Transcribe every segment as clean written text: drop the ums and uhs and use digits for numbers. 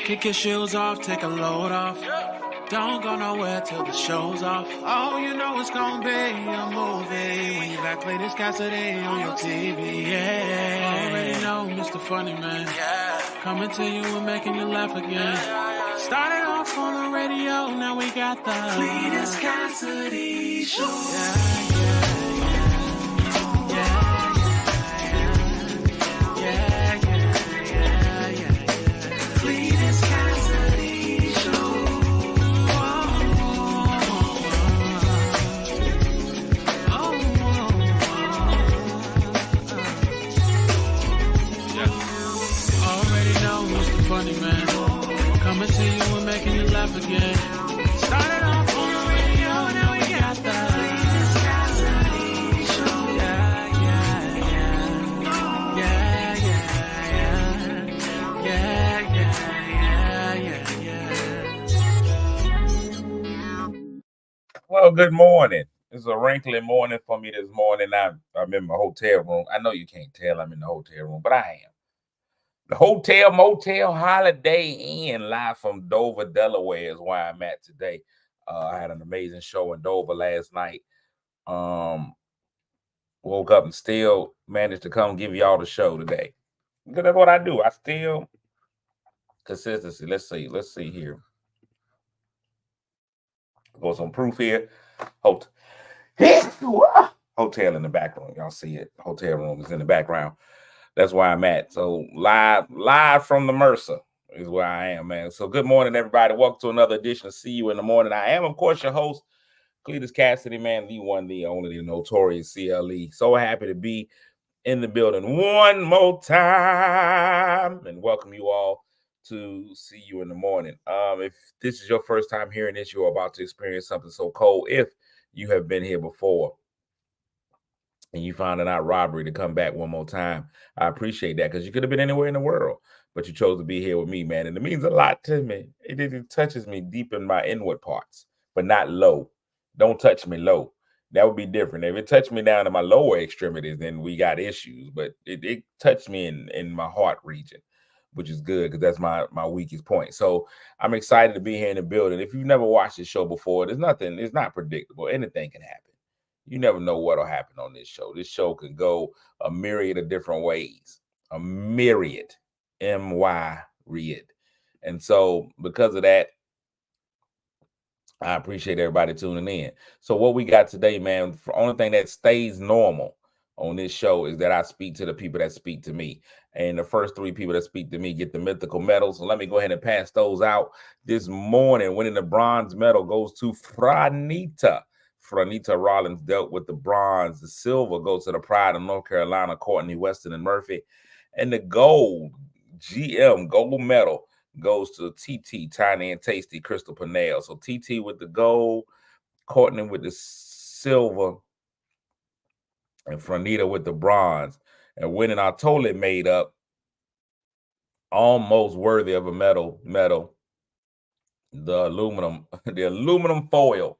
Kick your shoes off, take a load off. Don't go nowhere till the show's off. Oh, you know it's gonna be a movie when you got Cletus Cassidy on your TV. Yeah, already know Mr. Funny Man. Coming to you and making you laugh again. Started off on the radio, now we got the Cletus Cassidy Show. Funny Man, coming to you and making you laugh again. Started off on the radio, now we got the show. Well, good morning. It's a wrinkly morning for me this morning. I'm in my hotel room. I know you can't tell I'm in the hotel room, but I am. The Hotel Motel Holiday Inn, live from Dover, Delaware, is where I'm at today. I had an amazing show in Dover last night. Woke up and still managed to come give y'all the show today. Because that's what I do. I still consistency. Let's see here. Go some proof here. Hotel in the background. Y'all see it. Hotel room is in the background. That's where I'm at. So live from the Mercer is where I am, man. So good morning, everybody. Welcome to another edition of See You in the Morning. I am, of course, your host, Cletus Cassidy, man, the one, the only, the notorious CLE. So happy to be in the building one more time and welcome you all to See You in the Morning. If this is your first time hearing this, you're about to experience something so cold. If you have been here before and you found it out robbery to come back one more time, I appreciate that, because you could have been anywhere in the world, but you chose to be here with me, man. And it means a lot to me. It touches me deep in my inward parts, but not low. Don't touch me low. That would be different. If it touched me down to my lower extremities, then we got issues. But it touched me in my heart region, which is good, because that's my weakest point. So I'm excited to be here in the building. If you've never watched this show before, it's not predictable. Anything can happen. You never know what'll happen on this show. This show can go a myriad of different ways. A myriad. M-Y-riad. And so because of that, I appreciate everybody tuning in. So what we got today, man, the only thing that stays normal on this show is that I speak to the people that speak to me. And the first three people that speak to me get the mythical medals. So let me go ahead and pass those out. This morning, winning the bronze medal goes to Franita. Franita Rollins dealt with the bronze. The silver goes to the Pride of North Carolina, Courtney Weston and Murphy. And the gold, GM gold medal, goes to TT, Tiny and Tasty, Crystal Pennell. So TT with the gold, Courtney with the silver, and Franita with the bronze. And winning, I totally made up, almost worthy of a medal, the aluminum foil.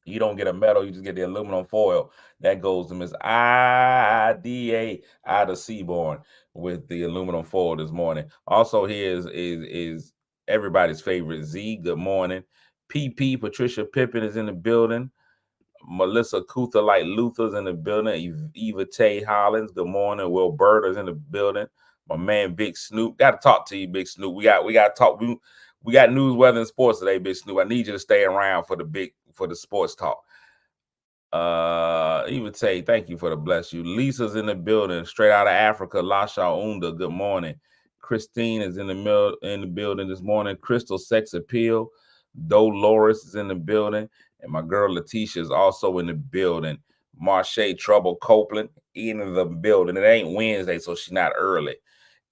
You don't get a medal, you just get the aluminum foil. That goes to Miss IDA out of Seaborn with the aluminum foil this morning. Also here is everybody's favorite Z. Good morning. PP, Patricia Pippin is in the building. Melissa Kuther like Luther's in the building. Eva Tay Hollins, good morning. Wilberta's in the building. My man Big Snoop. Got to talk to you, Big Snoop. We got to talk. We got news, weather, and sports today, Big Snoop. I need you to stay around for the sports talk. Even say thank you for the bless you. Lisa's in the building, straight out of Africa. Lasha Unda, good morning. Christine is in the building this morning. Crystal Sex Appeal. Dolores is in the building, and my girl Letitia is also in the building. Marche Trouble Copeland in the building. It ain't Wednesday, so she's not early.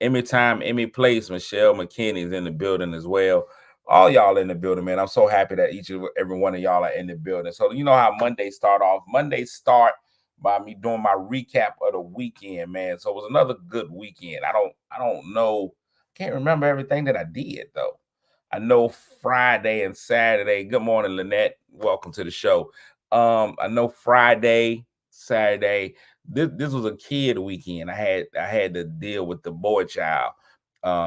Emmy Time, Emmy Place, Michelle McKinney is in the building as well. All y'all in the building, man. I'm so happy that each and every one of y'all are in the building. So you know how Mondays start off. Mondays start by me doing my recap of the weekend, man. So it was another good weekend. I don't know. Can't remember everything that I did, though. I know Friday and Saturday. Good morning, Lynette. Welcome to the show. I know Friday, Saturday. This was a kid weekend. I had to deal with the boy child.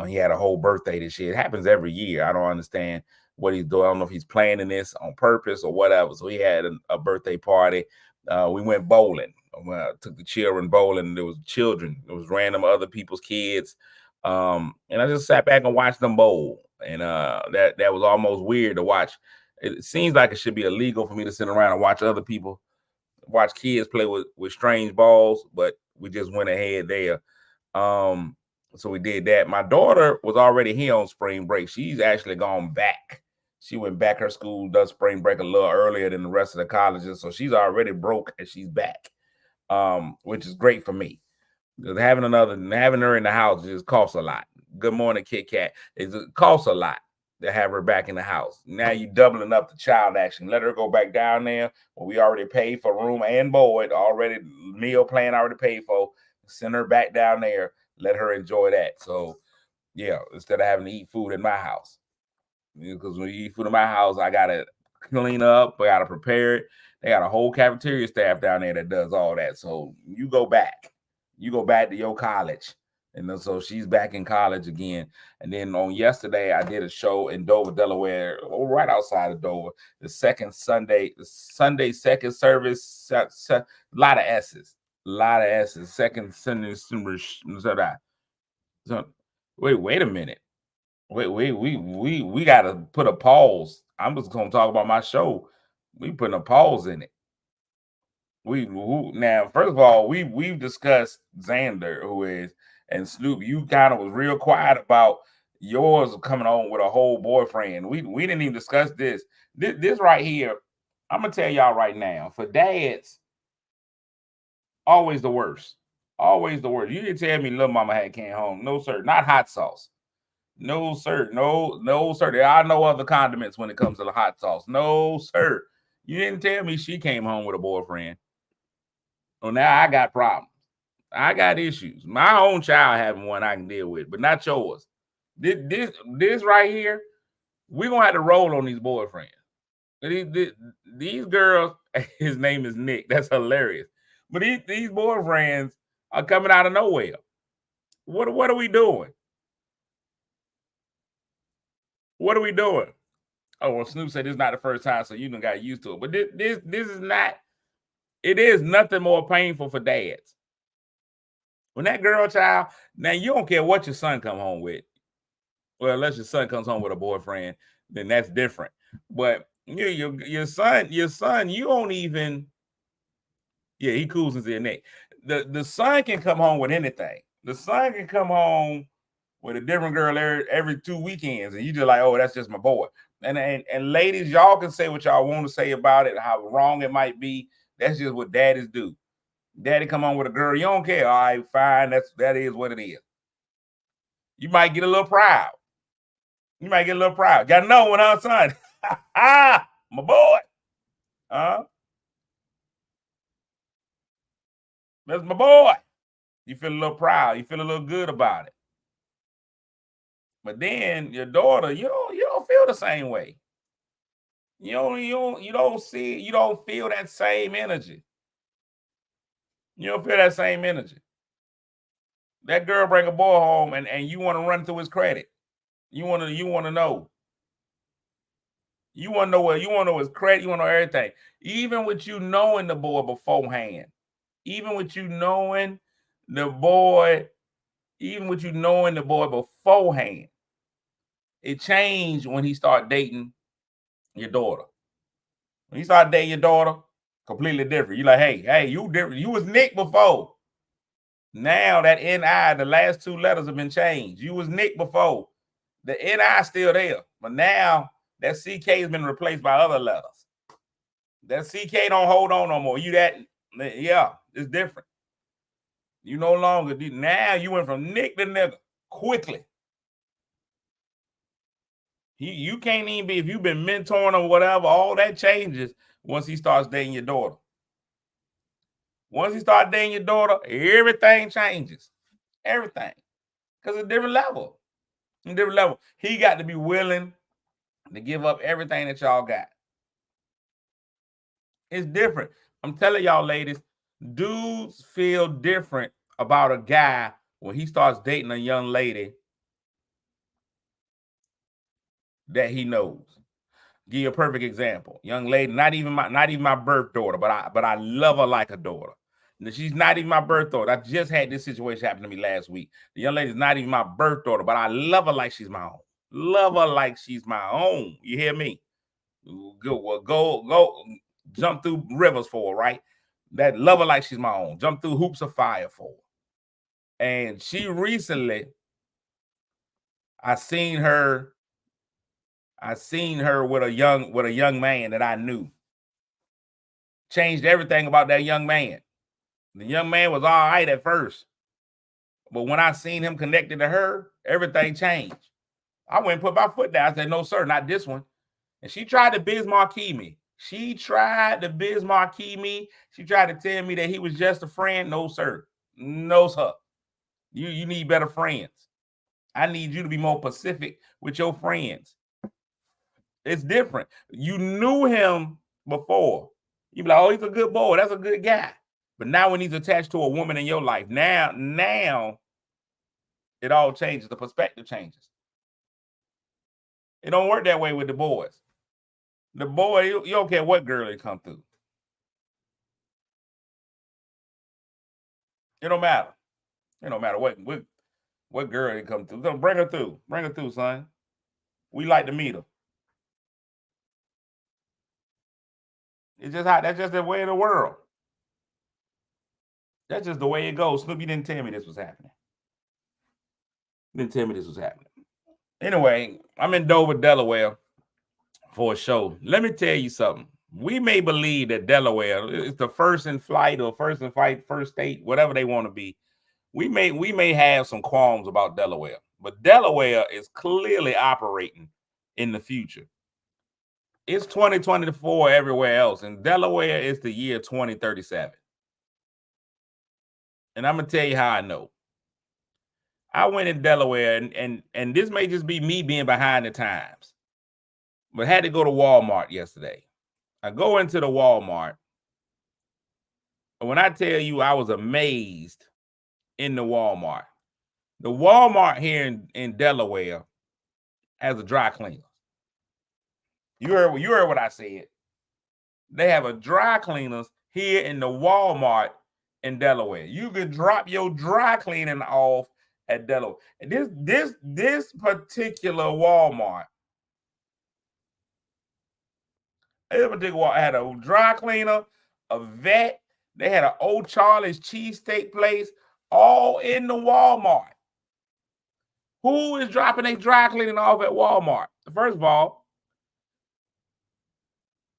He had a whole birthday this year. It happens every year. I don't understand what he's doing. I don't know if he's planning this on purpose or whatever. So he had a birthday party. We went bowling. Took the children bowling. There was children. There was random other people's kids. And I just sat back and watched them bowl. And that was almost weird to watch. It seems like it should be illegal for me to sit around and watch other people, watch kids play with strange balls, but we just went ahead there. So we did that. My daughter was already here on spring break. She's actually gone back. She went back. Her school does spring break a little earlier than the rest of the colleges, so she's already broke and she's back, which is great for me. Because having her in the house just costs a lot. Good morning, Kit Kat. It costs a lot to have her back in the house. Now you're doubling up the child action. Let her go back down there. Well, we already paid for room and board. Already meal plan already paid for. Send her back down there. Let her enjoy that. So yeah, instead of having to eat food in my house. Because when you eat food in my house, I gotta clean up, I gotta prepare it. They got a whole cafeteria staff down there that does all that. So you go back to your college. And then, so she's back in college again. And then on yesterday, I did a show in Dover, Delaware, right outside of Dover. The Sunday second service, a lot of S's. Second Sunday. So, wait a minute. We gotta put a pause. I'm just gonna talk about my show. We putting a pause in it. Now, first of all, we've discussed Xander, who is, and Snoop. You kind of was real quiet about yours coming on with a whole boyfriend. We didn't even discuss this. This right here, I'm gonna tell y'all right now. For dads, always the worst. Always the worst. You didn't tell me little mama had came home. No, sir. Not hot sauce. No, sir. No, sir. There are no other condiments when it comes to the hot sauce. No, sir. You didn't tell me she came home with a boyfriend. Well, now I got problems. I got issues. My own child having one I can deal with, but not yours. This right here, we're gonna have to roll on these boyfriends. These girls, his name is Nick. That's hilarious. But these boyfriends are coming out of nowhere. What are we doing? What are we doing? Oh, well, Snoop said it's not the first time, so you done got used to it. But this is not. It is nothing more painful for dads. When that girl child, now you don't care what your son come home with. Well, unless your son comes home with a boyfriend, then that's different. But your son, you don't even. Yeah, he cools into your neck. The son can come home with anything. The son can come home with a different girl every 2 weekends, and you just like, oh, that's just my boy. And ladies, y'all can say what y'all want to say about it, how wrong it might be. That's just what daddies do. Daddy come on with a girl, you don't care. All right, fine. That is what it is. You might get a little proud. Got to know when her son, my boy. That's my boy. You feel a little proud. You feel a little good about it. But then your daughter, you don't feel the same way. You don't feel that same energy. You don't feel that same energy. That girl bring a boy home and you want to run through his credit. You want to know. You want to know his credit. You want to know everything. Even with you knowing the boy beforehand. Even with you knowing the boy beforehand. It changed when he started dating your daughter. When he started dating your daughter, completely different. You're like, hey, you different. You was Nick before. Now that NI, the last 2 letters have been changed. You was Nick before. The NI still there. But now that CK has been replaced by other letters. That CK don't hold on no more. Yeah, it's different. You no longer, now you went from Nick to nigga quickly. You can't even be, if you've been mentoring or whatever, all that changes once he starts dating your daughter. Once he starts dating your daughter, everything changes. Everything. Because it's a different level. He got to be willing to give up everything that y'all got. It's different. I'm telling y'all, ladies, dudes feel different about a guy when he starts dating a young lady that he knows. Give you a perfect example. Young lady, not even my birth daughter, but I love her like a daughter. She's not even my birth daughter. I just had this situation happen to me last week. The young lady's not even my birth daughter, but I love her like she's my own. Love her like she's my own. You hear me? Go, jump through rivers for her, right? That love her like she's my own. Jump through hoops of fire for her. And she recently, I seen her with a young man that I knew. Changed everything about that young man. The young man was all right at first, but when I seen him connected to her, everything changed. I went and put my foot down. I said, no, sir, not this one. And she tried to Bismarcky me. She tried to tell me that he was just a friend. No, sir. No, sir. You need better friends. I need you to be more pacific with your friends. It's different. You knew him before. You be like, oh, he's a good boy. That's a good guy. But now when he's attached to a woman in your life, now it all changes. The perspective changes. It don't work that way with the boys. The boy, you don't care what girl they come through. It don't matter. It don't matter what girl they come through. Bring her through. Bring her through, son. We like to meet her. It's just how that's just the way of the world. That's just the way it goes. Snoop, you didn't tell me this was happening. Anyway, I'm in Dover, Delaware for a show. Let me tell you something. We may believe that Delaware is the first in flight or first state, whatever they want to be. We may have some qualms about Delaware, but Delaware is clearly operating in the future. It's 2024 everywhere else, and Delaware is the year 2037. And I'm gonna tell you how I know. I went in Delaware, and this may just be me being behind the times, but had to go to Walmart yesterday. I go into the Walmart, and when I tell you I was amazed in the Walmart here in Delaware has a dry cleaner. You heard what I said. They have a dry cleaners here in the Walmart in Delaware. You could drop your dry cleaning off at Delaware. And this particular Walmart, had a dry cleaner, a vet. They had an Old Charlie's cheesesteak place, all in the Walmart. Who is dropping a dry cleaning off at Walmart? First of all,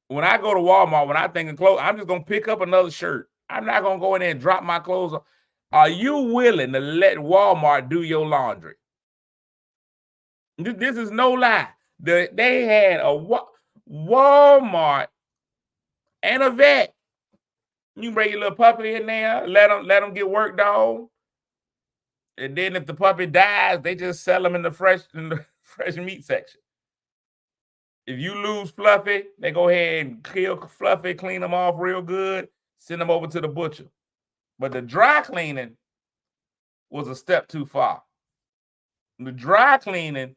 when I go to Walmart, when I think of clothes, I'm just going to pick up another shirt. I'm not going to go in there and drop my clothes off. Are you willing to let Walmart do your laundry? This is no lie. They had a Walmart and a vet. You bring your little puppy in there, let them get worked on. And then if the puppy dies, they just sell them in the fresh meat section. If you lose Fluffy, they go ahead and kill Fluffy, clean them off real good, send them over to the butcher. But the dry cleaning was a step too far. The dry cleaning,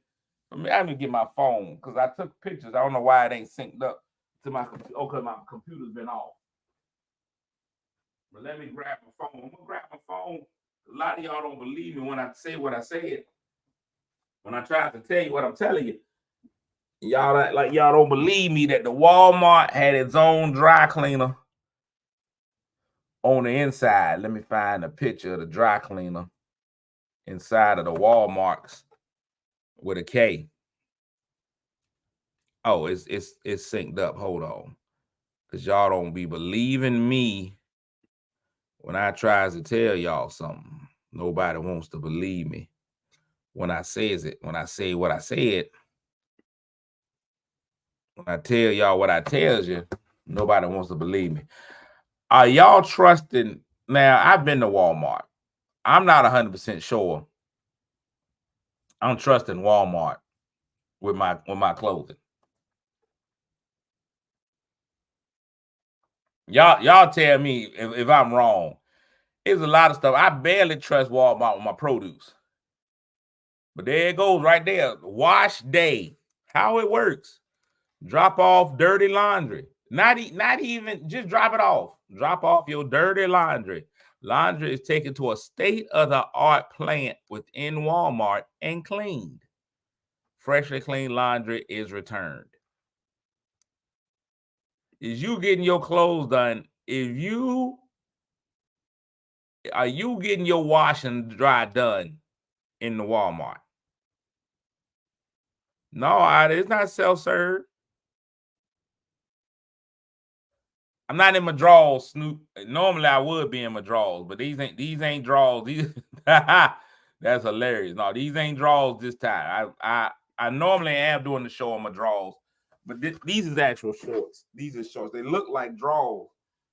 I'm gonna get my phone because I took pictures. I don't know why it ain't synced up to my computer. Oh, because my computer's been off. But let me grab my phone. I'm gonna grab my phone. A lot of y'all don't believe me when I say what I said. When I try to tell you what I'm telling you, y'all don't believe me that the Walmart had its own dry cleaner on the inside. Let me find a picture of the dry cleaner inside of the Walmarts with a K. Oh, it's synced up. Hold on, because y'all don't be believing me when I tries to tell y'all something. Nobody wants to believe me when I says it. When I say what I said, when I tell y'all what I tells you, nobody wants to believe me. Are y'all trusting? Now, I've been to Walmart. I'm not 100% sure I'm trusting Walmart with my clothing. Y'all tell me if I'm wrong. It's a lot of stuff. I barely trust Walmart with my produce. But there it goes right there. Wash day. How it works. Drop off dirty laundry. Not even, just drop it off. Drop off your dirty laundry. Laundry is taken to a state-of-the-art plant within Walmart and cleaned. Freshly cleaned laundry is returned. Is you getting your clothes done? Are you getting your wash and dry done in the Walmart? No, it's not self-serve. I'm not in my drawers, Snoop. Normally I would be in my drawers, but these ain't drawers. That's hilarious. No, these ain't drawers this time. I normally am doing the show on my drawers, but these is actual shorts. These are shorts. They look like drawers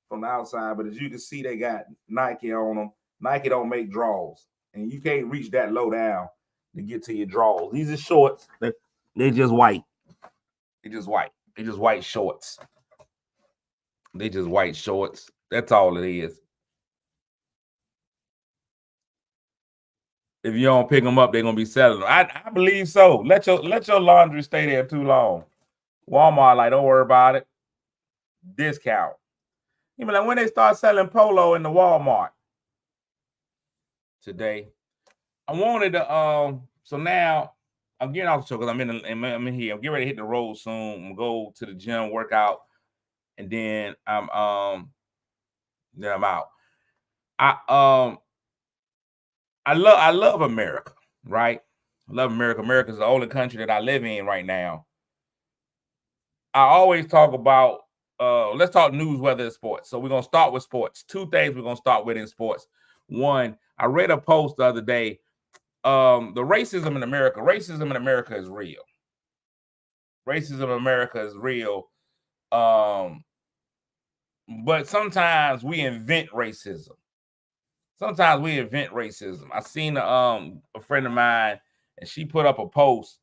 from the outside, but as you can see, they got Nike on them. Nike don't make drawers, and you can't reach that low down to get to your drawers. These are shorts. They're just white. They're just white. They're just white shorts. They just white shorts. That's all it is. If you don't pick them up, they're gonna be selling them. I believe so. Let your laundry stay there too long. Walmart, like, don't worry about it. Discount. You know, like when they start selling polo in the Walmart today. I wanted to so now I'm getting off the show because I'm in here. I'm getting ready to hit the road soon. I'm gonna go to the gym, work out, and then I'm out. I love America, right? I love America. America is the only country that I live in right now. I always talk about let's talk news, weather, and sports. So we're gonna start with sports. Two things we're gonna start with in sports. One, I read a post the other day. The racism in America is real. Racism in America is real. But sometimes we invent racism. I seen a friend of mine, and she put up a post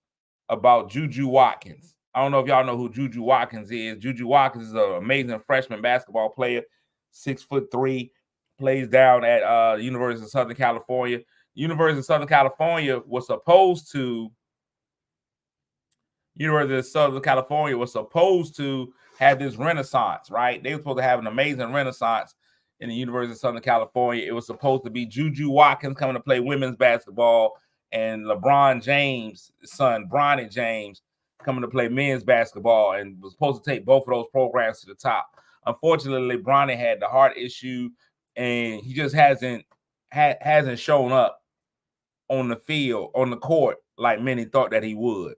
about Juju Watkins. I don't know if y'all know who Juju Watkins is. Juju Watkins is an amazing freshman basketball player, 6'3", plays down at University of Southern California. University of Southern California was supposed to have this renaissance, right? They were supposed to have an amazing renaissance in the University of Southern California. It was supposed to be Juju Watkins coming to play women's basketball and LeBron James' son, Bronny James, coming to play men's basketball, and was supposed to take both of those programs to the top. Unfortunately, Bronny had the heart issue, and he just hasn't shown up on the field, on the court, like many thought that he would.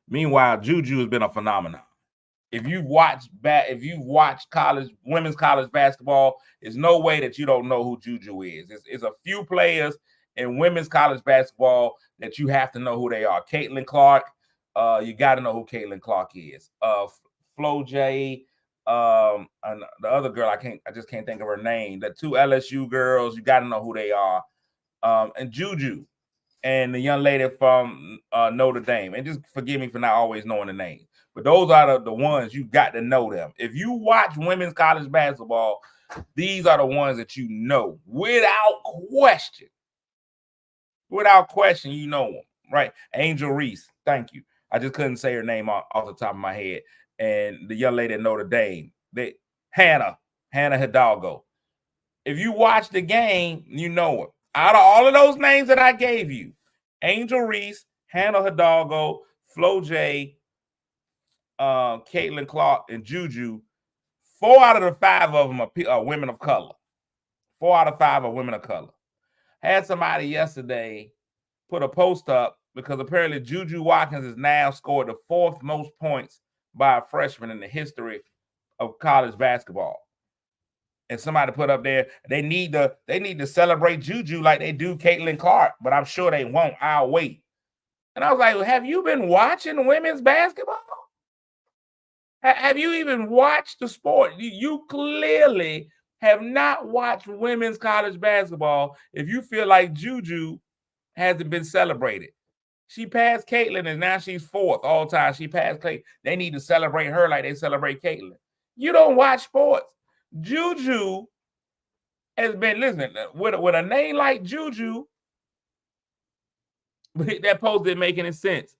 Meanwhile, Juju has been a phenomenon. If you've watched women's college basketball, there's no way that you don't know who Juju is. It's a few players in women's college basketball that you have to know who they are. Caitlin Clark, you got to know who Caitlin Clark is. Flo J, and the other girl, I just can't think of her name. The two LSU girls, you got to know who they are. And Juju, and the young lady from Notre Dame. And just forgive me for not always knowing the name. But those are the ones you got to know them. If you watch women's college basketball, these are the ones that you know without question. Without question, you know them, right? Angel Reese, thank you. I just couldn't say her name off the top of my head. And the young lady at Notre Dame, Hannah Hidalgo. If you watch the game, you know it. Out of all of those names that I gave you, Angel Reese, Hannah Hidalgo, Flo J, Caitlin Clark, and Juju, 4 out of the 5 of them are women of color. 4 out of 5 are women of color. Had somebody yesterday put a post up because apparently Juju Watkins has now scored the 4th most points by a freshman in the history of college basketball. And somebody put up there, they need to celebrate Juju like they do Caitlin Clark, but I'm sure they won't. I'll wait. And I was like, well, have you been watching women's basketball? Have you even watched the sport? You clearly have not watched women's college basketball if you feel like Juju hasn't been celebrated. She passed Caitlin, and now she's 4th all time. She passed Caitlin. They need to celebrate her like they celebrate Caitlin. You don't watch sports. Juju has been, listen, with a name like Juju, that post didn't make any sense.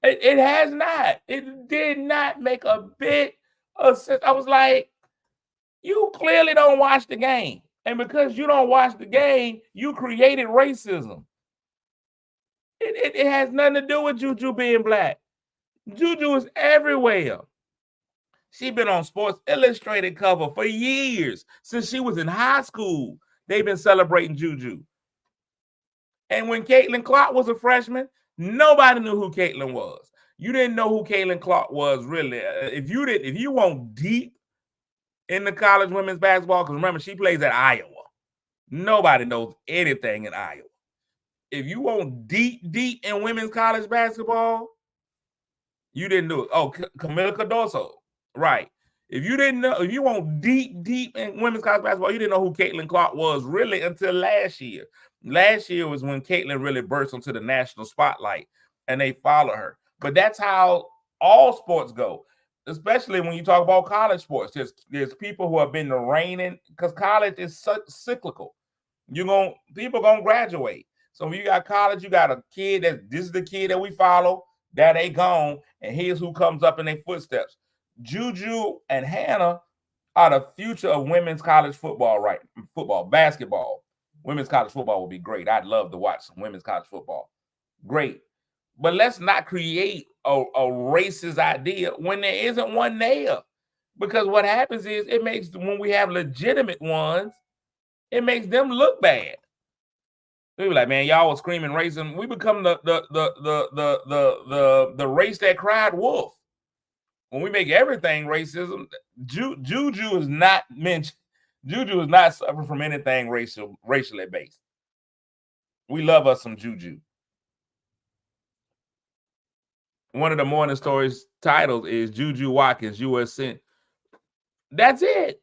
It has not. It did not make a bit of sense. I was like, you clearly don't watch the game. And because you don't watch the game, you created racism. It has nothing to do with Juju being black. Juju is everywhere. She been on Sports Illustrated cover for years. Since she was in high school, they've been celebrating Juju. And when Caitlin Clark was a freshman, nobody knew who Caitlin was. You didn't know who Caitlin Clark was, really. If you went deep in the college women's basketball, because remember, she plays at Iowa. Nobody knows anything in Iowa. If you went deep in women's college basketball, you didn't do it. Oh, Camila Cardoso, right. If you didn't know, if you went deep in women's college basketball, you didn't know who Caitlin Clark was really until last year. Last year was when Caitlin really burst into the national spotlight, and they follow her. But that's how all sports go, especially when you talk about college sports. There's people who have been the reigning, because college is cyclical. People gonna graduate. So when you got college, you got a kid this is the kid that we follow, that they gone, and here's who comes up in their footsteps. Juju and Hannah are the future of women's college football, right? Basketball. Women's college football would be great. I'd love to watch some women's college football. Great. But let's not create a racist idea when there isn't one there. Because what happens is it makes, when we have legitimate ones, it makes them look bad. We be like, man, y'all was screaming racism. We become the race that cried wolf. When we make everything racism, Juju is not mentioned. Juju is not suffering from anything racially based. We love us some Juju. One of the morning stories titles is Juju Watkins, U.S. Sent. That's it.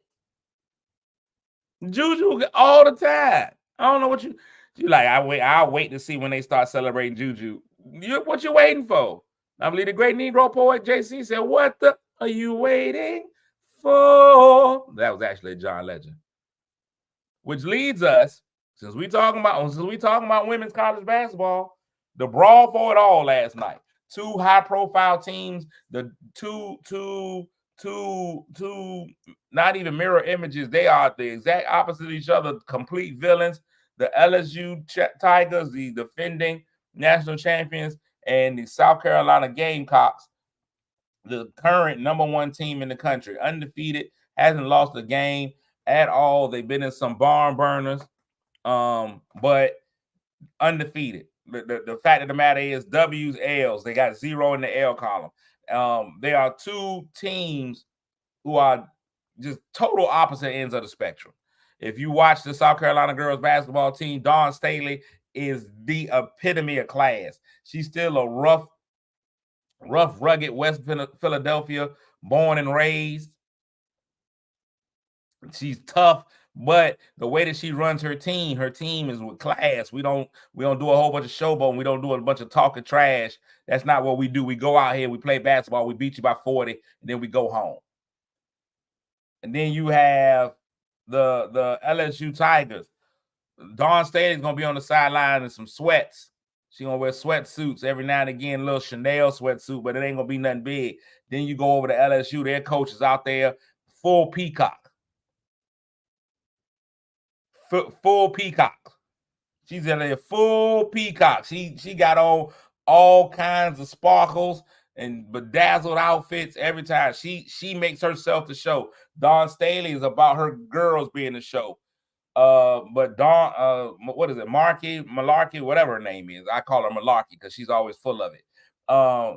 Juju all the time. I don't know what you like. I'll wait to see when they start celebrating Juju. What you waiting for? I believe the great Negro poet JC said, "What the are you waiting for?" That was actually John Legend. Which leads us, since we talking about women's college basketball, the brawl for it all last night. Two high-profile teams, the two not even mirror images. They are the exact opposite of each other, complete villains. The LSU Tigers, the defending national champions, and the South Carolina Gamecocks, the current number one team in the country, undefeated, hasn't lost a game at all. They've been in some barn burners, but undefeated. The fact of the matter is W's, L's. They got 0 in the L column. They are two teams who are just total opposite ends of the spectrum. If you watch the South Carolina girls basketball team, Dawn Staley is the epitome of class. She's still a rough, rugged West Philadelphia, born and raised. She's tough, but the way that she runs her team is with class. We don't do a whole bunch of showboating. We don't do a bunch of talking trash. That's not what we do. We go out here, we play basketball, we beat you by 40, and then we go home. And then you have the LSU Tigers. Dawn Staley is gonna be on the sideline in some sweats. She's gonna wear sweatsuits every now and again, a little Chanel sweatsuit, but it ain't gonna be nothing big. Then you go over to LSU, their coach is out there, full peacock. Full peacock. She's in there full peacock. She got on all kinds of sparkles and bedazzled outfits every time. She makes herself the show. Dawn Staley is about her girls being the show. But Dawn, what is it? Malarkey, whatever her name is. I call her Malarkey because she's always full of it.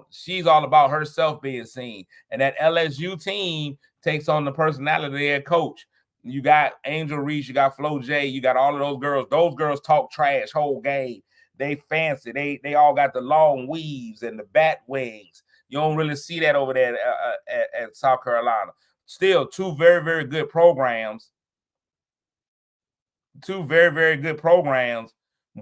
She's all about herself being seen. And that LSU team takes on the personality of their coach. You got Angel Reese, you got Flo J, you got all of those girls. Those girls talk trash whole game. They fancy. They all got the long weaves and the bat wings. You don't really see that over there at South Carolina. Still, two very, very good programs. Two very, very good programs,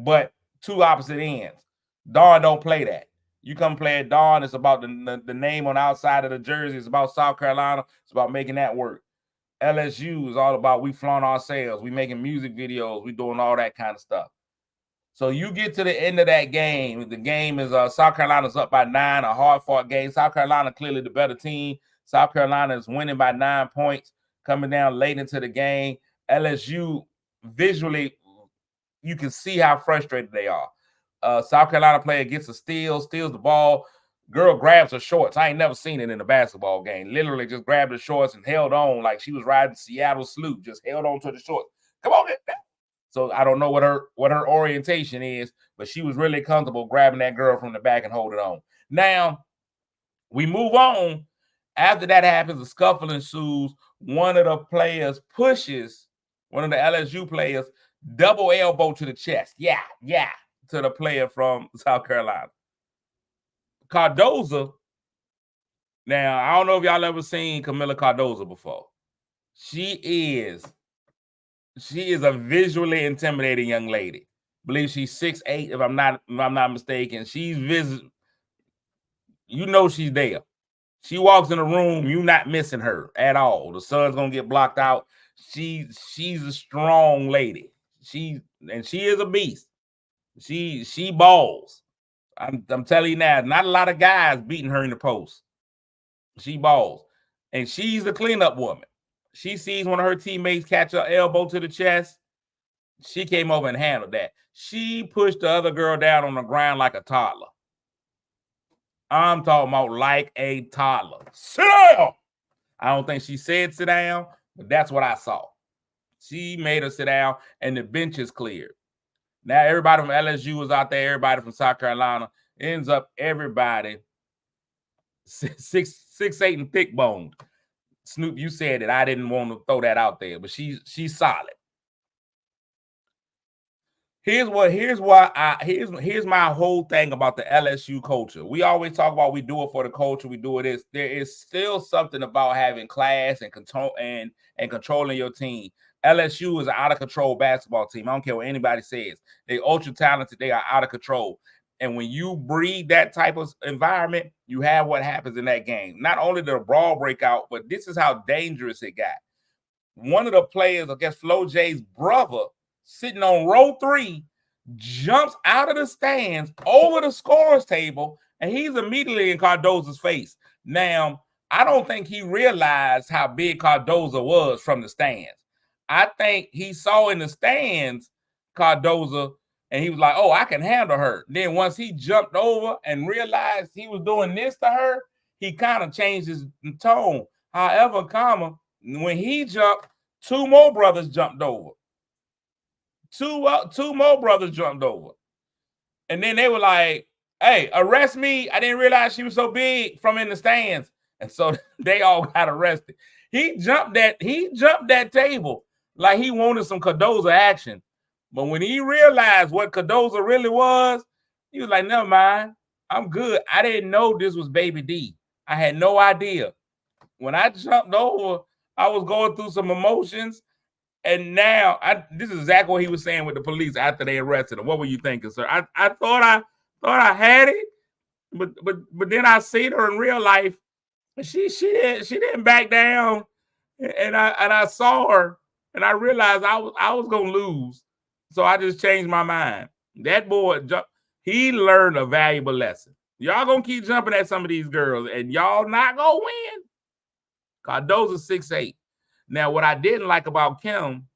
but two opposite ends. Dawn don't play that. You come play at Dawn, it's about the name on the outside of the jersey. It's about South Carolina. It's about making that work. LSU is all about we flaunt ourselves. We making music videos. We doing all that kind of stuff. So you get to the end of that game. The game is South Carolina's up by 9, a hard-fought game. South Carolina clearly the better team. South Carolina is winning by 9 points, coming down late into the game. LSU, visually, you can see how frustrated they are. South Carolina player gets a steals the ball. Girl grabs her shorts. I ain't never seen it in a basketball game. Literally just grabbed the shorts and held on like she was riding Seattle Sloop. Just held on to the shorts. Come on, get that. So I don't know what her orientation is, but she was really comfortable grabbing that girl from the back and holding on. Now, we move on. After that happens, a scuffle ensues. One of the players pushes one of the LSU players, double elbow to the chest. Yeah, to the player from South Carolina. Cardoza, now, I don't know if y'all ever seen Camila Cardoza before. She is a visually intimidating young lady. I believe she's 6'8", if I'm not mistaken. She's you know she's there. She walks in the room, you're not missing her at all. The sun's gonna get blocked out. She's a strong lady. She is a beast. She balls. I'm telling you now, not a lot of guys beating her in the post. She balls. And she's the cleanup woman. She sees one of her teammates catch her elbow to the chest. She came over and handled that. She pushed the other girl down on the ground like a toddler. I'm talking about like a toddler. Sit down. I don't think she said sit down, but that's what I saw. She made her sit down, and the bench is cleared. Now everybody from LSU was out there. Everybody from South Carolina ends up everybody 6'8" and thick boned. Snoop, you said it. I didn't want to throw that out there, but she's solid. Here's my whole thing about the LSU culture. We always talk about we do it for the culture, we do it. There is still something about having class and control and controlling your team. LSU is an out of control basketball team. I don't care what anybody says. They're ultra talented. They are out of control. And when you breed that type of environment, you have what happens in that game. Not only did a brawl break out, but this is how dangerous it got. One of the players, I guess Flo J's brother, sitting on row 3, jumps out of the stands over the scorer's table, and he's immediately in Cardoza's face. Now, I don't think he realized how big Cardoza was from the stands. I think he saw in the stands Cardoza, and he was like, oh, I can handle her. Then once he jumped over and realized he was doing this to her, he kind of changed his tone. However, when he jumped, 2 more brothers jumped over. Two more brothers jumped over. And then they were like, hey, arrest me. I didn't realize she was so big from in the stands. And so they all got arrested. He jumped that table like he wanted some Cardoza action. But when he realized what Cardoza really was, he was like, never mind. I'm good. I didn't know this was Baby D. I had no idea. When I jumped over, I was going through some emotions. And now, this is exactly what he was saying with the police after they arrested him. What were you thinking, sir? I thought I had it, but then I seen her in real life. She didn't back down, and I saw her, and I realized I was gonna lose, so I just changed my mind. That boy, he learned a valuable lesson. Y'all gonna keep jumping at some of these girls, and y'all not gonna win. Cardoza's 6'8". Now, what I didn't like about Kim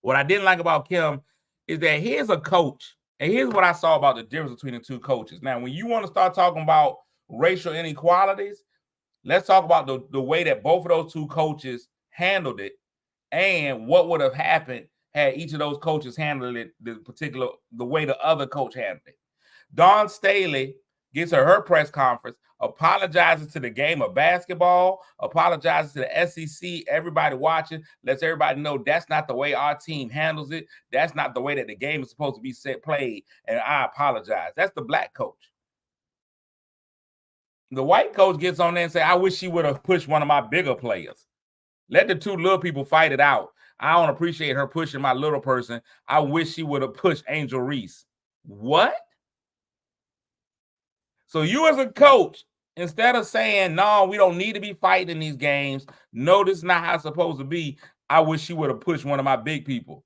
is that here's a coach, and here's what I saw about the difference between the two coaches. Now, when you want to start talking about racial inequalities, let's talk about the way that both of those two coaches handled it and what would have happened had each of those coaches handled it the way the other coach handled it. Dawn Staley gets her press conference, apologizes to the game of basketball, apologizes to the SEC, everybody watching, lets everybody know that's not the way our team handles it. That's not the way that the game is supposed to be played, and I apologize. That's the black coach. The white coach gets on there and say, I wish she would have pushed one of my bigger players. Let the two little people fight it out. I don't appreciate her pushing my little person. I wish she would have pushed Angel Reese. What? So you as a coach, instead of saying, no, we don't need to be fighting in these games. No, this is not how it's supposed to be. I wish she would have pushed one of my big people.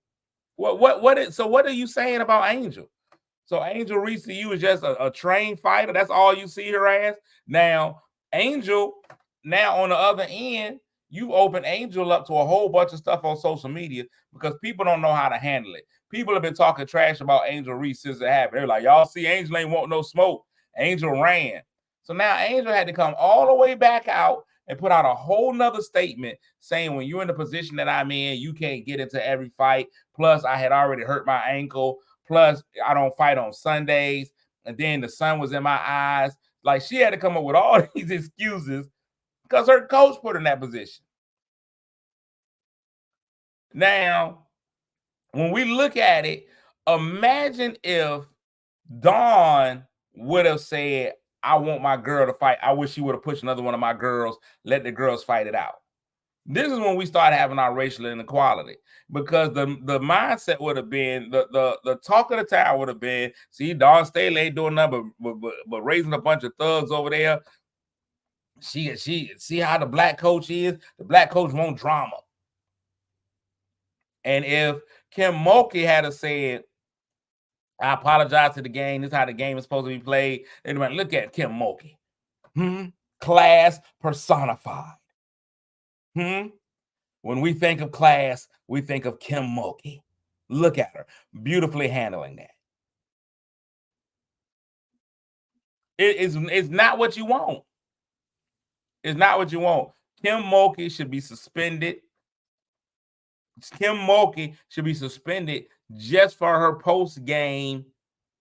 What are you saying about Angel? So Angel Reese to you is just a trained fighter. That's all you see her as. Now, Angel, now on the other end, you open Angel up to a whole bunch of stuff on social media because people don't know how to handle it. People have been talking trash about Angel Reese since it happened. They're like, y'all see, Angel ain't want no smoke. Angel ran. So now Angel had to come all the way back out and put out a whole nother statement saying, when you're in the position that I'm in, you can't get into every fight. Plus, I had already hurt my ankle. Plus, I don't fight on Sundays. And then the sun was in my eyes. Like, she had to come up with all these excuses because her coach put her in that position. Now, when we look at it, imagine if Dawn would have said, I want my girl to fight. I wish she would have pushed another one of my girls, let the girls fight it out. This is when we start having our racial inequality, because the mindset would have been, the talk of the town would have been, see, Dawn Staley ain't doing nothing but raising a bunch of thugs over there. She see how the black coach is. The black coach want drama. And if Kim Mulkey had said, I apologize to the game, this is how the game is supposed to be played, they'd be look at Kim Mulkey. Class personified. When we think of class, we think of Kim Mulkey. Look at her, beautifully handling that. It's not what you want. It's not what you want. Kim Mulkey should be suspended. Kim Mulkey should be suspended just for her post-game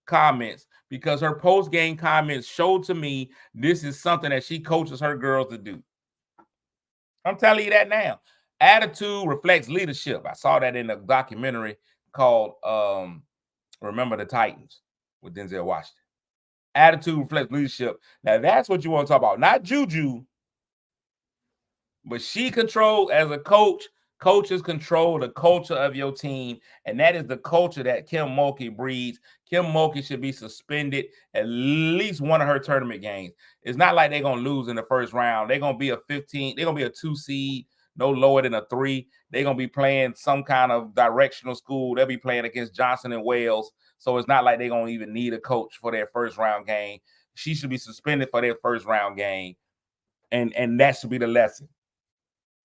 comments, because her post-game comments showed to me this is something that she coaches her girls to do. I'm telling you that now. Attitude reflects leadership. I saw that in a documentary called Remember the Titans with Denzel Washington. Attitude reflects leadership. Now, that's what you want to talk about. Not Juju, but she controls, as a coach, coaches control the culture of your team, and that is the culture that Kim Mulkey breeds. Kim Mulkey should be suspended at least one of her tournament games. It's not like they're going to lose in the first round. They're going to be a 15. They're going to be a 2 seed, no lower than a 3. They're going to be playing some kind of directional school. They'll be playing against Johnson and Wales. So it's not like they're going to even need a coach for their first round game. She should be suspended for their first round game. And that should be the lesson.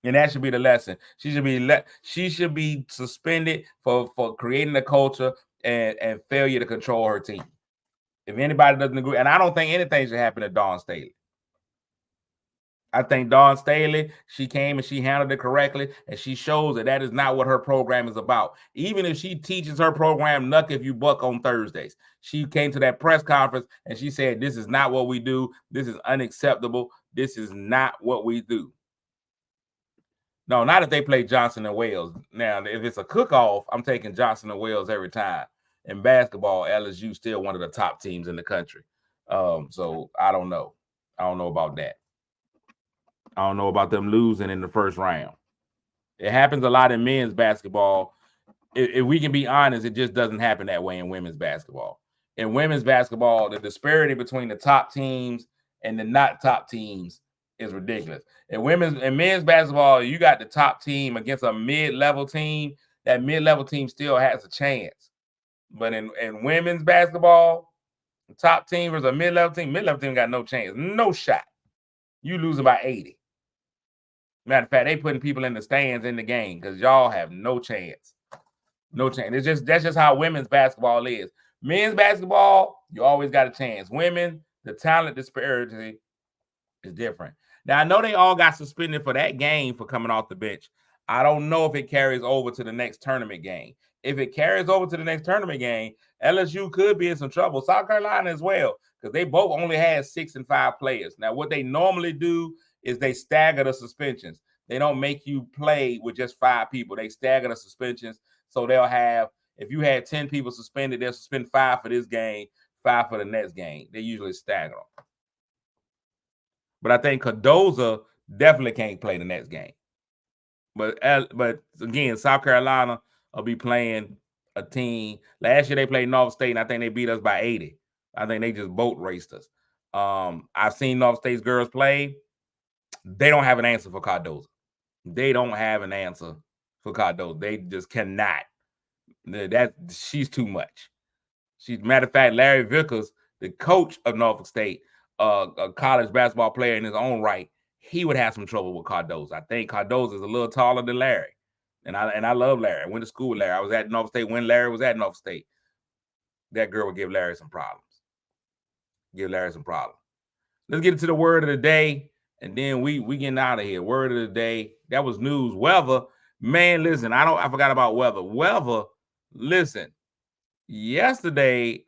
And that should be the lesson. She should be suspended for creating a culture and failure to control her team. If anybody doesn't agree, and I don't think anything should happen to Dawn Staley. I think Dawn Staley, she came and she handled it correctly, and she shows that is not what her program is about. Even if she teaches her program "Nuck If You Buck" on Thursdays, she came to that press conference and she said, "This is not what we do. This is unacceptable. This is not what we do." No, not if they play Johnson and Wales. Now, if it's a cook-off, I'm taking Johnson and Wales every time. In basketball, LSU still one of the top teams in the country. So I don't know. I don't know about that. I don't know about them losing in the first round. It happens a lot in men's basketball. If we can be honest, it just doesn't happen that way in women's basketball. In women's basketball, the disparity between the top teams and the not top teams is ridiculous. In men's basketball, you got the top team against a mid-level team. That mid-level team still has a chance. But in women's basketball, the top team versus a mid-level team got no chance, no shot. You losing by 80. Matter of fact, they putting people in the stands in the game because y'all have no chance. No chance. That's just how women's basketball is. Men's basketball, you always got a chance. Women, the talent disparity is different. Now, I know they all got suspended for that game for coming off the bench. I don't know if it carries over to the next tournament game. If it carries over to the next tournament game, LSU could be in some trouble. South Carolina as well, because they both only had 6 and 5 players. Now, what they normally do is they stagger the suspensions. They don't make you play with just 5 people. They stagger the suspensions. So they'll have, if you had 10 people suspended, they'll suspend 5 for this game, 5 for the next game. They usually stagger them. But I think Cardoza definitely can't play the next game. But again, South Carolina will be playing a team. Last year they played North State, and I think they beat us by 80. I think they just boat raced us. I've seen North State's girls play. They don't have an answer for Cardoza. They don't have an answer for Cardoza. They just cannot. That she's too much. Matter of fact, Larry Vickers, the coach of Norfolk State, a college basketball player in his own right, he would have some trouble with Cardozo. I think Cardozo is a little taller than Larry. And I love Larry. I went to school with Larry. I was at Norfolk State when Larry was at Norfolk State. That girl would give Larry some problems. Let's get into the word of the day, and then we getting out of here. Word of the day. That was news. Weather. Man, listen, I forgot about weather. Weather, listen. Yesterday,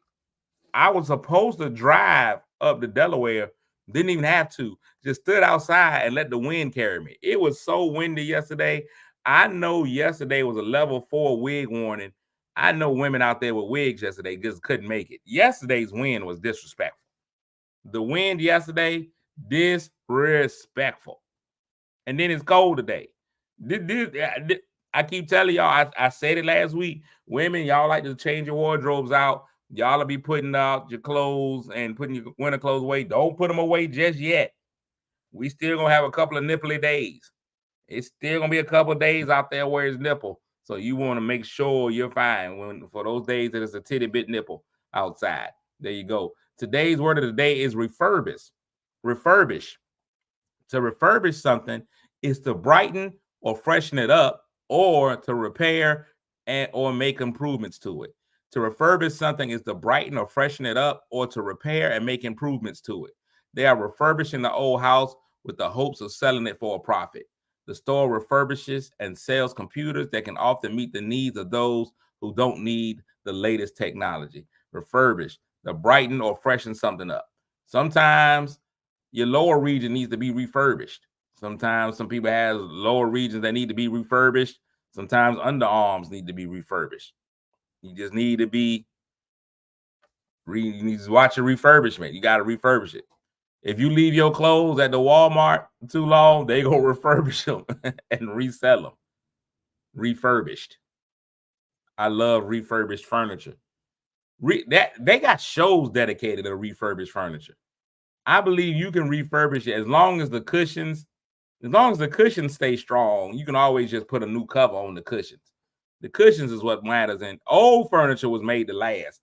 I was supposed to drive up to Delaware. Didn't even have to. Just stood outside and let the wind carry me. It was so windy yesterday. I know yesterday was a level 4 wig warning. I know women out there with wigs yesterday just couldn't make it. Yesterday's wind was disrespectful. The wind yesterday, disrespectful. And then it's cold today. I keep telling y'all, I said it last week. Women, y'all like to change your wardrobes out. Y'all will be putting out your clothes and putting your winter clothes away. Don't put them away just yet. We still gonna have a couple of nipply days. It's still gonna be a couple of days out there where it's nipple. So you want to make sure you're fine for those days that it's a titty bit nipple outside. There you go. Today's word of the day is refurbish. Refurbish. To refurbish something is to brighten or freshen it up, or to repair or make improvements to it. To refurbish something is to brighten or freshen it up, or to repair and make improvements to it. They are refurbishing the old house with the hopes of selling it for a profit. The store refurbishes and sells computers that can often meet the needs of those who don't need the latest technology. Refurbish, to brighten or freshen something up. Sometimes your lower region needs to be refurbished. Sometimes some people have lower regions that need to be refurbished. Sometimes underarms need to be refurbished. You just need to you need to watch your refurbishment. You got to refurbish it. If you leave your clothes at the Walmart too long, they go refurbish them and resell them. Refurbished. I love refurbished furniture. They got shows dedicated to refurbished furniture. I believe you can refurbish it as long as the cushions stay strong. You can always just put a new cover on the cushions. The cushions is what matters. And old furniture was made to last.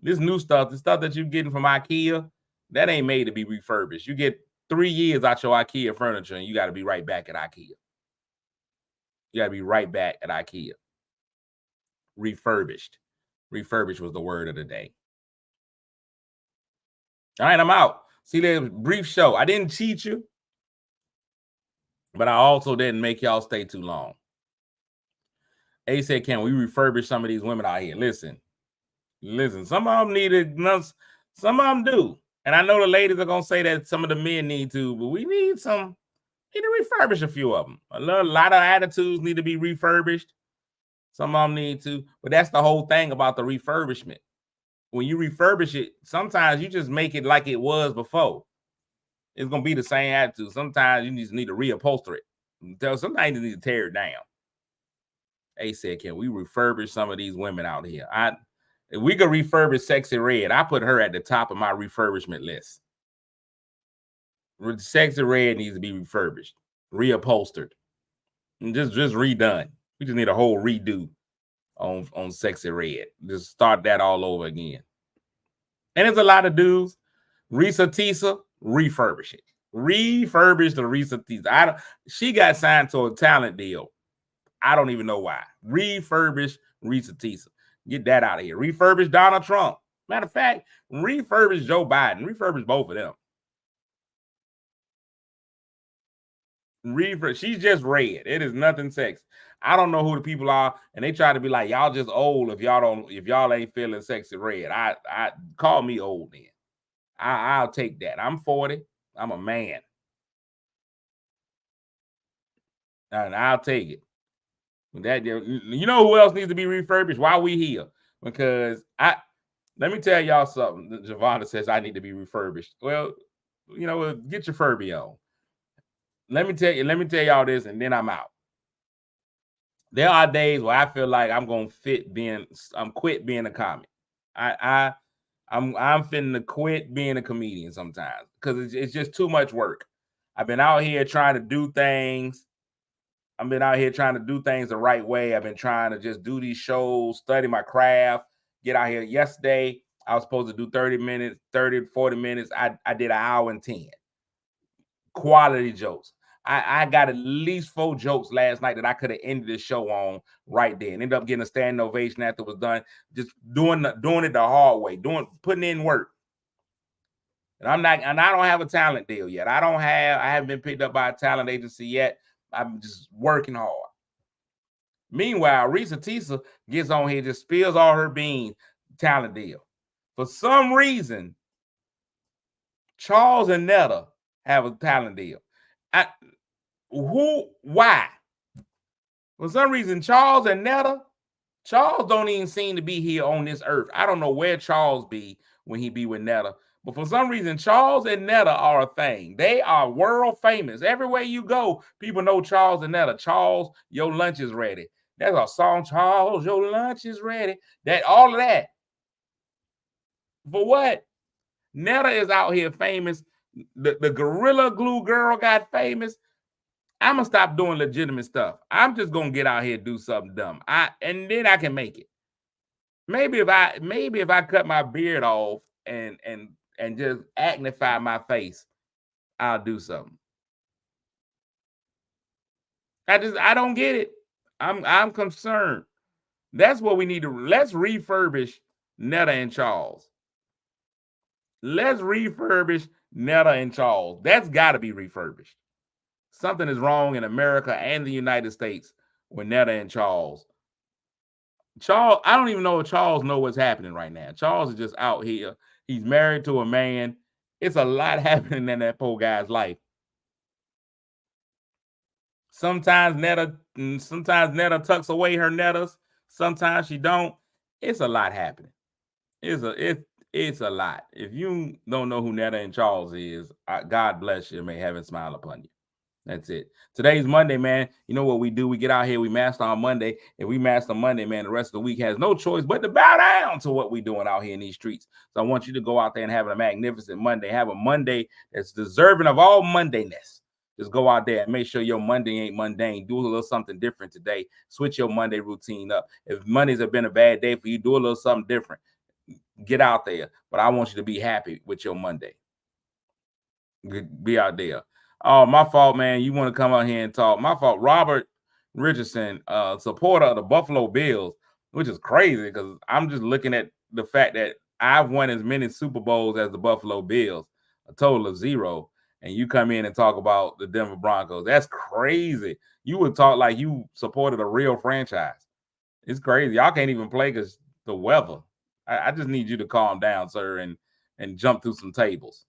This new stuff, the stuff that you're getting from IKEA, that ain't made to be refurbished. You get 3 years out your IKEA furniture and you got to be right back at IKEA. You got to be right back at IKEA. Refurbished. Refurbished was the word of the day. All right, I'm out. See, that brief show. I didn't cheat you, but I also didn't make y'all stay too long. A said, can we refurbish some of these women out here? Listen, some of them needed, some of them do. And I know the ladies are going to say that some of the men need to, but we need to refurbish a few of them. A lot of attitudes need to be refurbished. Some of them need to, but that's the whole thing about the refurbishment. When you refurbish it, sometimes you just make it like it was before. It's going to be the same attitude. Sometimes you just need to reupholster it. Sometimes you need to tear it down. A said, can we refurbish some of these women out here? If we could refurbish Sexy Red, I put her at the top of my refurbishment list. Sexy Red needs to be refurbished, reupholstered, and just redone. We just need a whole redo on Sexy Red. Just start that all over again. And there's a lot of dudes. Risa Tisa, refurbish it. Refurbish the Risa Tisa. She got signed to a talent deal. I don't even know why. Refurbish Risa Tisa. Get that out of here. Refurbish Donald Trump. Matter of fact, refurbish Joe Biden. Refurbish both of them. She's just red. It is nothing sexy. I don't know who the people are, and they try to be like, y'all just old if y'all ain't feeling Sexy Red. I call me old then. I'll take that. I'm 40. I'm a man. And I'll take it. That, you know who else needs to be refurbished while we here? Because let me tell y'all something. Javonda says I need to be refurbished. Well, get your Furby on. Let me tell y'all this, and then I'm out. There are days where I feel like I'm quit being a comic. I'm finna quit being a comedian sometimes because it's just too much work. I've been out here trying to do things I've been out here trying to do things the right way. I've been trying to just do these shows, study my craft, get out here. Yesterday, I was supposed to do 30 minutes, 30 to 40 minutes. I did an hour and 10. Quality jokes. I got at least 4 jokes last night that I could have ended the show on right there. And ended up getting a standing ovation after it was done. Just doing it the hard way, putting in work. And I don't have a talent deal yet. I haven't been picked up by a talent agency yet. I'm just working hard. Meanwhile, Risa Tisa gets on here, just spills all her beans, talent deal. For some reason, Charles and Netta have a talent deal. Why? For some reason, Charles and Netta, Charles don't even seem to be here on this earth. I don't know where Charles be when he be with Netta. But for some reason, Charles and Netta are a thing. They are world famous. Everywhere you go, people know Charles and Netta. Charles, your lunch is ready. That's a song, Charles, your lunch is ready. All of that. For what? Netta is out here famous. The Gorilla Glue girl got famous. I'm gonna stop doing legitimate stuff. I'm just gonna get out here and do something dumb. And then I can make it. Maybe if I cut my beard off and just agnify my face, I'll do something. I don't get it. I'm concerned. That's what we need to. Let's refurbish Netta and Charles. Let's refurbish Netta and Charles. That's got to be refurbished. Something is wrong in America and the United States with Netta and Charles. Charles, I don't even know if Charles knows what's happening right now. Charles is just out here. He's married to a man. It's a lot happening in that poor guy's life. Sometimes Netta tucks away her nettas. Sometimes she don't. It's a lot happening. It's a lot. If you don't know who Netta and Charles is, God bless you. May heaven smile upon you. That's it. Today's Monday, man. You know what we do? We get out here, we master on Monday. If we master Monday, man, the rest of the week has no choice but to bow down to what we're doing out here in these streets. So I want you to go out there and have a magnificent Monday. Have a Monday that's deserving of all Mondayness. Just go out there and make sure your Monday ain't mundane. Do a little something different today. Switch your Monday routine up. If Mondays have been a bad day for you, do a little something different. Get out there. But I want you to be happy with your Monday. Be out there. Oh, my fault, man. You want to come out here and talk. My fault. Robert Richardson, supporter of the Buffalo Bills, which is crazy because I'm just looking at the fact that I've won as many Super Bowls as the Buffalo Bills, a total of 0. And you come in and talk about the Denver Broncos. That's crazy. You would talk like you supported a real franchise. It's crazy. Y'all can't even play because the weather. I just need you to calm down, sir, and jump through some tables.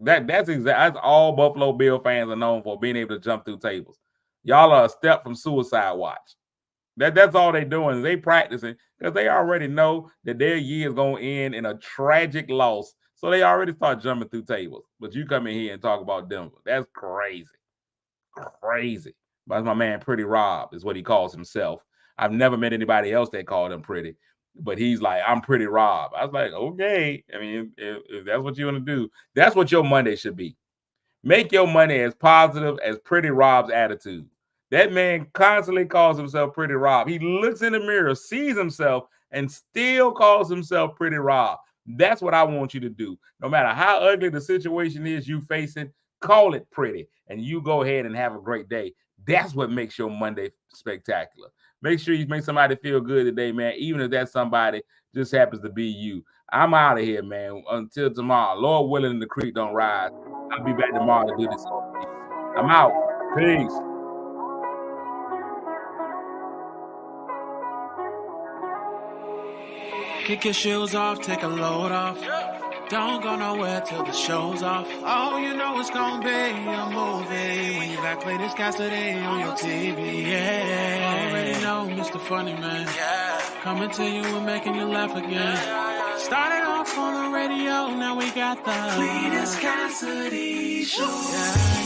That's all Buffalo Bill fans are known for, being able to jump through tables. Y'all are a step from suicide watch. That's all they're doing. They practicing because they already know that their year is going to end in a tragic loss. So they already start jumping through tables. But you come in here and talk about Denver. That's crazy. Crazy. But that's my man, Pretty Rob, is what he calls himself. I've never met anybody else that called him Pretty. But he's like, I'm Pretty Rob. I was like, okay. I mean, if that's what you want to do, that's what your Monday should be. Make your Monday as positive as Pretty Rob's attitude. That man constantly calls himself Pretty Rob. He looks in the mirror, sees himself, and still calls himself Pretty Rob. That's what I want you to do. No matter how ugly the situation is you facing, call it pretty, and you go ahead and have a great day. That's what makes your Monday spectacular. Make sure you make somebody feel good today, man, even if that somebody just happens to be you. I'm out of here, man. Until tomorrow. Lord willing, the creek don't rise. I'll be back tomorrow to do this. I'm out. Peace. Kick your shoes off, take a load off. Don't go nowhere till the show's off. Oh, you know it's gonna be a movie when you got Clayton's Cassidy on your TV. Yeah, already know Mr. Funny Man. Coming to you and making you laugh again. Started off on the radio, now we got the Clayton's Cassidy Show.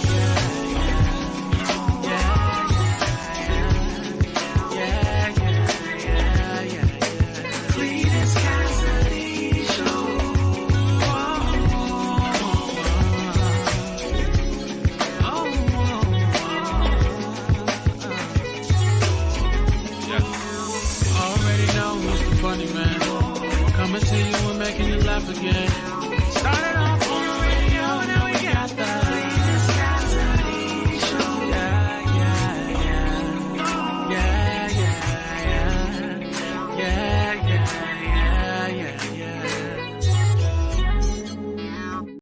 laugh again. Started